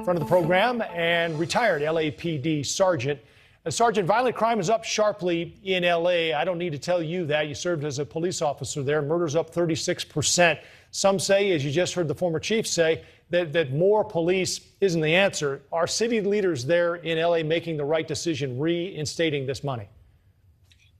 Front of the program, and retired LAPD sergeant. Sergeant, violent crime is up sharply in LA. I don't need to tell you that. You served as a police officer there. Murder's up 36%. Some say, as you just heard the former chief say, that more police isn't the answer. Are city leaders there in LA making the right decision, reinstating this money?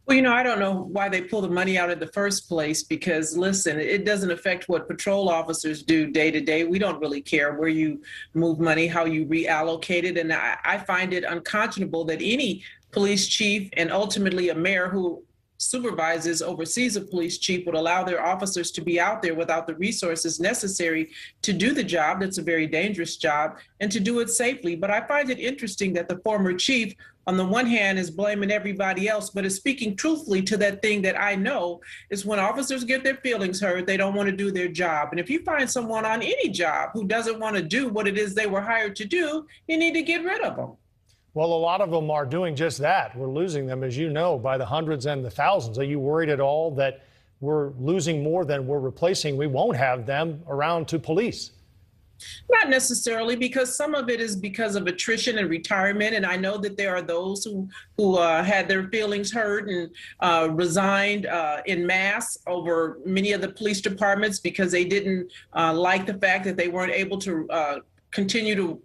Well, I don't know why they pull the money out in the first place, because, listen, it doesn't affect what patrol officers do day to day. We don't really care where you move money, how you reallocate it. And I find it unconscionable that any police chief and ultimately a mayor who supervises, oversees a police chief would allow their officers to be out there without the resources necessary to do the job. That's a very dangerous job, and to do it safely. But I find it interesting that the former chief, on the one hand, is blaming everybody else, but is speaking truthfully to that thing that I know is when officers get their feelings hurt, they don't want to do their job. And if you find someone on any job who doesn't want to do what it is they were hired to do, you need to get rid of them. Well, a lot of them are doing just that. We're losing them, as you know, by the hundreds and the thousands. Are you worried at all that we're losing more than we're replacing? We won't have them around to police. Not necessarily, because some of it is because of attrition and retirement. And I know that there are those who had their feelings hurt and resigned en masse over many of the police departments because they didn't like the fact that they weren't able to continue to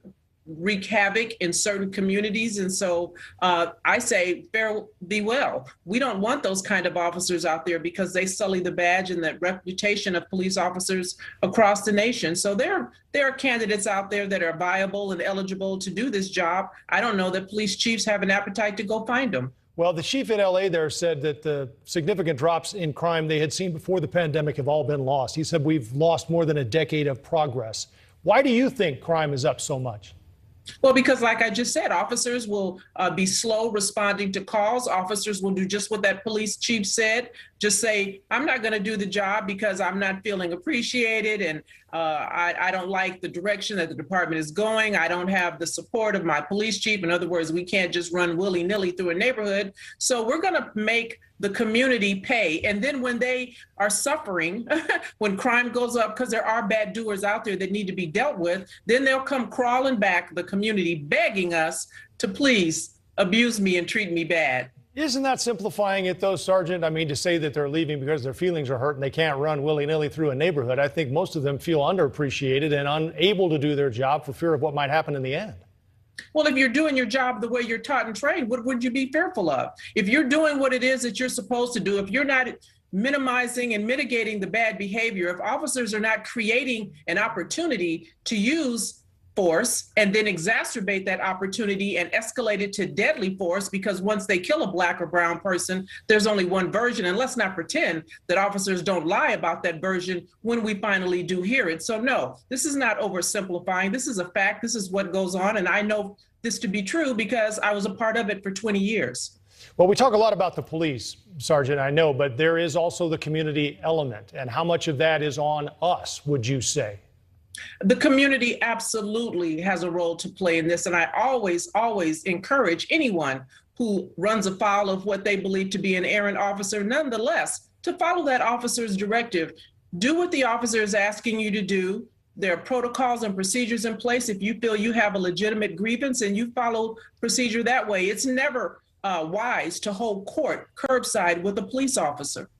wreak havoc in certain communities. And so I say, fare thee well. We don't want those kind of officers out there because they sully the badge and the reputation of police officers across the nation. So there are candidates out there that are viable and eligible to do this job. I don't know that police chiefs have an appetite to go find them. Well, the chief in LA there said that the significant drops in crime they had seen before the pandemic have all been lost. He said we've lost more than a decade of progress. Why do you think crime is up so much? Well, because like I just said, officers will be slow responding to calls. Officers will do just what that police chief said. Just say, I'm not going to do the job because I'm not feeling appreciated, and I don't like the direction that the department is going. I don't have the support of my police chief. In other words, we can't just run willy-nilly through a neighborhood. So we're going to make the community pay. And then when they are suffering, when crime goes up, because there are bad doers out there that need to be dealt with, then they'll come crawling back, the community, begging us to please abuse me and treat me bad. Isn't that simplifying it, though, Sergeant? I mean, to say that they're leaving because their feelings are hurt and they can't run willy-nilly through a neighborhood. I think most of them feel underappreciated and unable to do their job for fear of what might happen in the end. Well, if you're doing your job the way you're taught and trained, what would you be fearful of? If you're doing what it is that you're supposed to do, if you're not minimizing and mitigating the bad behavior, if officers are not creating an opportunity to use force and then exacerbate that opportunity and escalate it to deadly force, because once they kill a black or brown person, there's only one version. And let's not pretend that officers don't lie about that version when we finally do hear it. So no, this is not oversimplifying. This is a fact. This is what goes on. And I know this to be true because I was a part of it for 20 years. Well, we talk a lot about the police, Sergeant, I know, but there is also the community element. And how much of that is on us, would you say? The community absolutely has a role to play in this. And I always encourage anyone who runs afoul of what they believe to be an errant officer, nonetheless, to follow that officer's directive. Do what the officer is asking you to do. There are protocols and procedures in place. If you feel you have a legitimate grievance and you follow procedure that way, it's never wise to hold court curbside with a police officer.